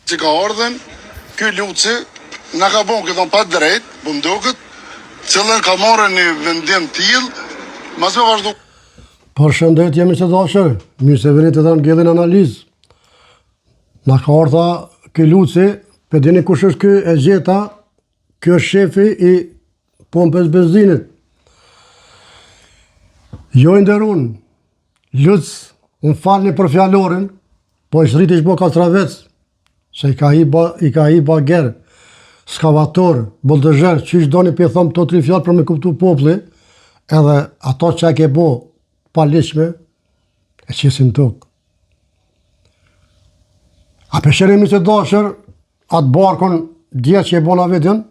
Që ka ardhen, ky Luci na ka bon këton pa drejt, po mdoket, cëllën ka marrë një vendim tillë, mas me vazhdu. Përshëndetje jemi të dashur, mirë se vini të dhënë gjellin analizë. Na ka ardha ky Luci, për dini kush është ky e gjeta, ky është shefi i pompës benzinit. Jo i nderun, Luc, unë falni për fjalorin, po i shriti shbo Kastravec, se i ka hi bager, skavator, boldëzher, që ishtë doni për i thomë të 3 fjallë për me kuptu popli, edhe ato që e ke bo pa liqme, e qesin tokë. A pesherimi se dashër, atë barkon dje që e bona vidin,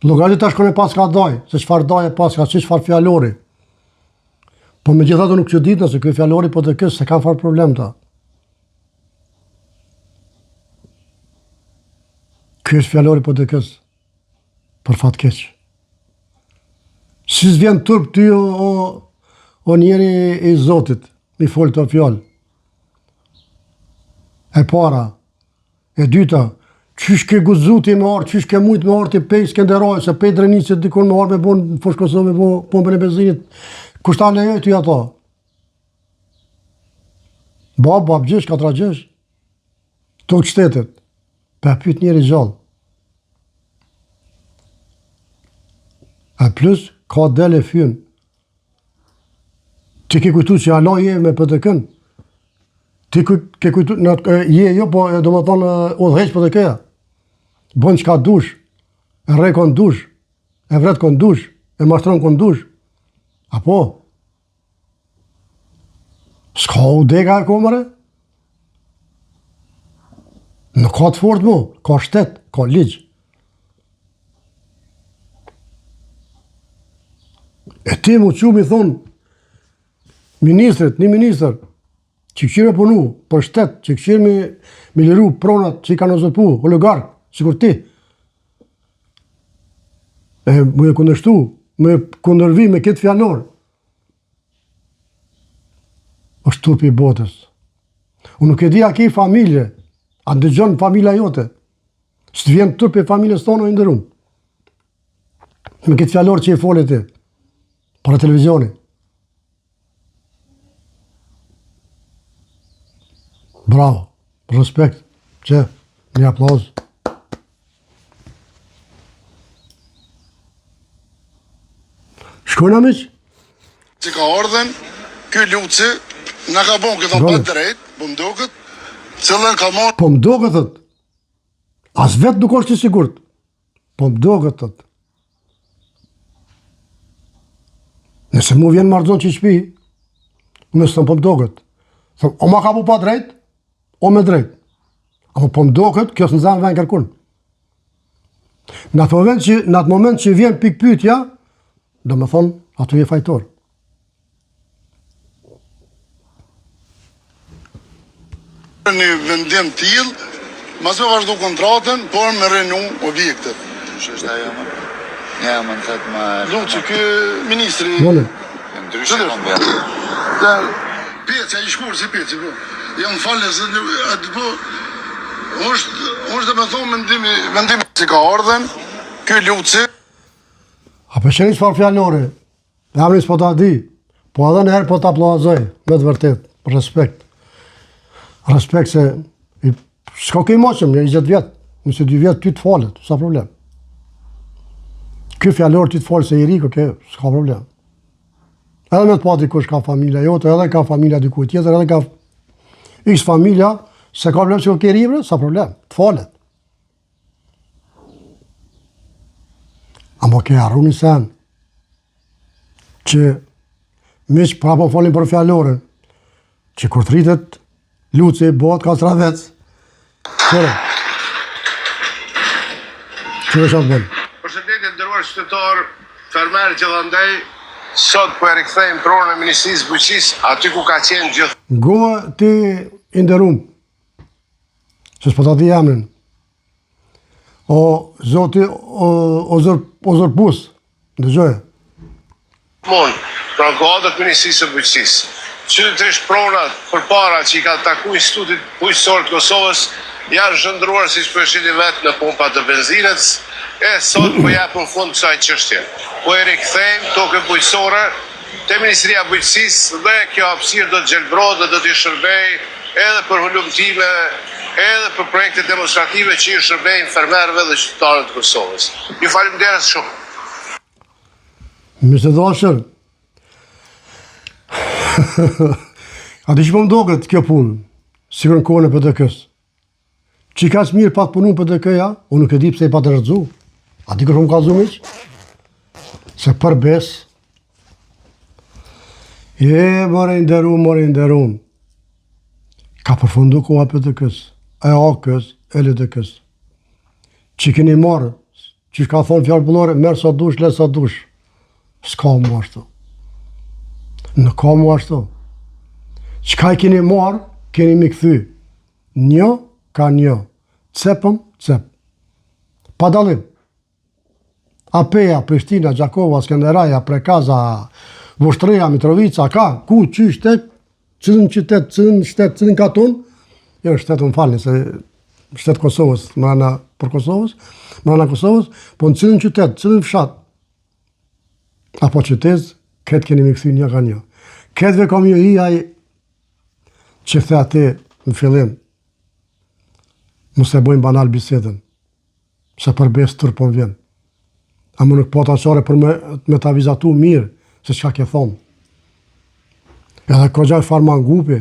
logarit është kone pas ka daj, se qëfar daj e pas ka, që qëfar fjallori. Po me gjithatë nuk që ditë nëse këj fjallori po të kësë se kam farë problem ta. Këj është fjallori po të kësë, për fatë keqë. Si s'vjen turp ty o njeri i Zotit, mi folë të fjallë. E para, e dyta, qysh ke guzuti me arë, qysh ke mujtë me arë të pej s'kenderaj, se pej drenisit dikon me arë me bon, në Fosh Kosovë me bo pompën e benzinit, kushta lejoj ty ato? Bab gjesh, 4 gjesh, të qëtetet, për pyt njeri gjallë. E plus, ka del e fyën. Ti ke kujtu që ala je me PTK-n, ti ke kujtu, je jo, po do më thonë udheq PTK-ja. Bon qka dush, e rej kon dush, e vret kon dush, e mashtron kon dush. Apo? S'ka u dega e komëre? Nuk ka të fort mu, ka shtet, ka ligj. E ti mu që mi thonë, ministrit, një minister, që këshirë me punu, për shtet, që këshirë me liru pronat që i ka nëzëpu, oligark, sikur ti. E mu e kundërshtu, me kundërvi me këtë fjallor. është turpi i botës. Unë nuk e di a ki familje, a ndëgjon familja jote. Së të vjen turpi i familjes tonë o ndërum. Me këtë fjallor që i foli ti, para televizioni. Bravo, respekt, që, një aplauz. Shkojnë amiq? Që ka ardhen, ky Luci, na ka bon këto pa drejt, po mdoket, cëllën ka marrë. Po mdoket thët. As vetë nuk është i sigurt. Po mdoket thët. Nëse mu vjen marrëzon që i shpi, me së thëmë po mdoket. Thëmë, o ma ka bu pa drejt, o me drejt. Apo po mdoket, kjo së nëzanë vajnë kërkun. Në atë moment që vjen pik pyetja, do me thonë, ato je fajtor. Një vendim tillë, mas me vazhdu kontratën, por me renu objektet. Që është ajo më? Ja, më në thëtë më... Luci, ky ministri... Vole. Ndryshë në bërë. Peci, a i shkur si peci, po. Jam falë se atë po... është dhe me thonë vendimi që ka ardhen, ky Luci... A përsheni çfarë fjallore, jam njës po ta di, po edhe në herë po ta aplauzoj, me të vërtet, respekt. Respekt se, s'ka ke moqëm, një 20 vjetë, nëse 2 vjetë ty të falet, s'ka problem. Ky fjallor ty të falet se i rikë, s'ka problem. Edhe me të pati kush ka familja jote, edhe ka familja dikuj tjetër, edhe ka x familja, se ka problem që ke ribre, s'ka problem, të falet. Amo ke arru një sen, që miq prapo folin për fjalloren, që kur të rritet Luci, Bot, Kastravec, qëre shatë bënë. Përshëndetje nderuar qytetar, fermer që dhëndej, sot po e rikthejmë pronën e Ministrisë Bujqisë, aty ku ka qenë gjithë. Goa ti i nderum, që s'po ta di emrin, o zoti, o zërpus, ndëgjoje. Pra kodët Ministrisë Bujqisë. Qytetërisht pronat për para që i ka taku Institutit Bujqësor të Kosovës janë zhëndruar siç po e shihni vetë në pompat të benzinës, sot po japën fund kësaj çështje. Po e rikthejmë tokën bujqësore te Ministria e Bujqësisë dhe kjo hapësirë do të gjelbrohet dhe do të shërbej edhe për hulumtime, edhe për projekte demonstrative që i shërbejnë fermerëve dhe qytetarëve të Kosovës. Ju faleminderit shumë. Mirë se dashur. A di që më mdoket kjo punë, sikur në kohën e PDK-s. Që ka mirë pa të punu PDK-ja, unë nuk e di pse i pa të rëdzu. A di kërë më ka zumiq? Se përbes. More nderum. Ka përfundu koha PDK-s, e AK-s, e LDK-s. Që keni marë, që ka thonë fjallë bullore, merë sa dush, le sa dush. S'ka mu ashtu. Në ka mu ashtu. Qka i keni marë, keni mi këthy. Një, ka një. Cepëm, cep. Pa dalim. Apeja, Prishtina, Gjakova, Skenderaja, Prekaza, Vushtria, Mitrovica, ka, ku, qysh, tek, cilën qytet, cilën shtet, cilën katon, jo, shtetë më falni, se shtetë Kosovës, mrana Kosovës, po në cilën qytet, cilën fshat, apo qytet, këtë keni mi këthy një ka një. Këtëve kom ju i aj, që the ati në fillim, mos e bojmë banal bisedën, se përbes tërë po vjen. A më nuk po të aqare për me të avizatu mirë, se qka ke thonë. Edhe kogja farë mangupi,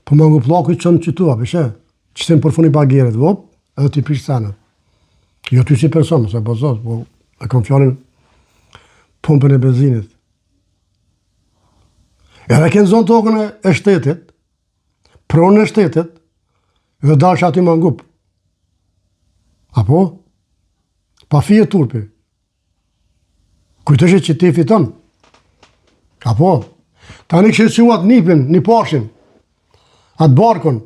po mangup laku i qënë qitua, përshe, që të më përfuni bagjerit, vop, edhe t'i prish senët. Jo ty si person, se po zot, po e kom fjallin pumpën e benzinit. Edhe kënë zonë tokën e shtetit, pronë e shtetit, dhe dalë që ati mangup. Apo? Pa fije turpi. Kujtëshe që ti fiton. Apo? Ta një kështë që atë nipin, një pashin, atë barkon.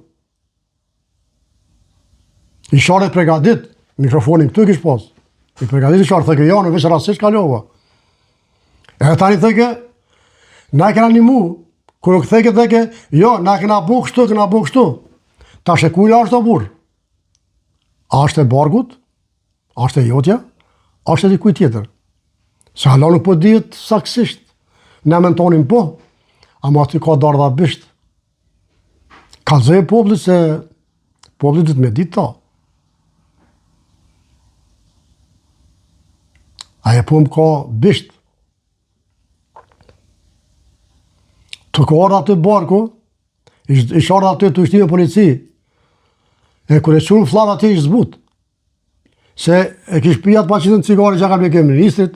I sharet pregadit, mikrofonin këtu kish pas. I pregadit i sharet, thëke, ja, në vishë rasisht kalova. E ta një thëke, na e kena një mu, kërë thëke, jo, na kena bu kështu, ta shë kujla është të burë. A është e bargut, a është e jotja, a është e dikuj tjetër. Se hala nuk po dihet saksisht, ne mentonim po, ama aty ka dardha bisht. Kalzoj poplit se poplit dhëtë me ditë ta. Aje po më ka bisht. Të ka ardha aty barku, ish ardha aty të ushtime polici, e kër e qurë flat aty ish zbut. Se e kish pijat pa qitën cigare që ka plekem ministrit,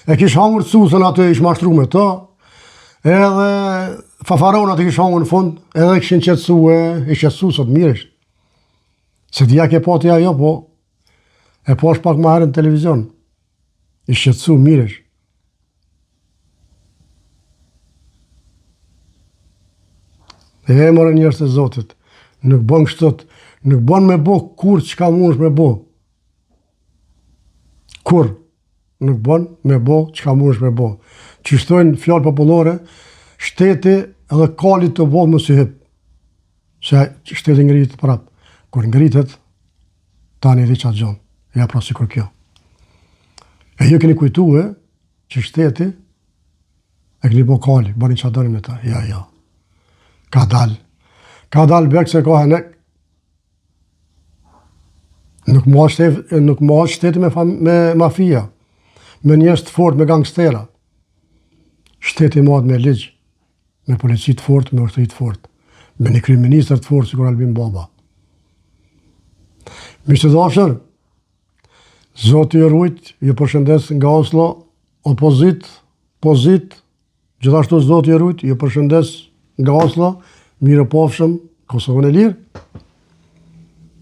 e kish hangur të susën aty ish mashtru me ta, edhe fafaron aty kish hangur në fund, edhe kishin qetsu ish qetsu sot miresh. Se dhja ke pati ajo, po e po është pak ma herë në televizion. Ish qetsu miresh. E mërë njërës të Zotit, nuk bon kështët, nuk bon me bo kur që ka mund është me bo. Kur nuk bon me bo që ka mund është me bo. Që shtojnë fjallë popullore, shteti edhe kalit të vodhë më si hip. Se shteti ngritet prapë. Kur ngritet, tani edhe qatë gjonë. Ja pra si kur kjo. E ju keni kujtu që shteti e keni bo kali, bani qatë dërim në ta. Ja. Ka dal bek se ka henek. Nuk ma shteti me mafia, me njerëz të fort, me gangstera. Shteti madh me ligj, me polici të fort, me ushtri të fort, me një kryeministër të fort, sikur Albin Baba. Miq të dashur, Zoti ju rujt, ju përshëndes nga Oslo, opozit, gjithashtu Zoti ju rujt, ju përshëndes nga Oslo, mirë pofshëm, Kosovën e lirë.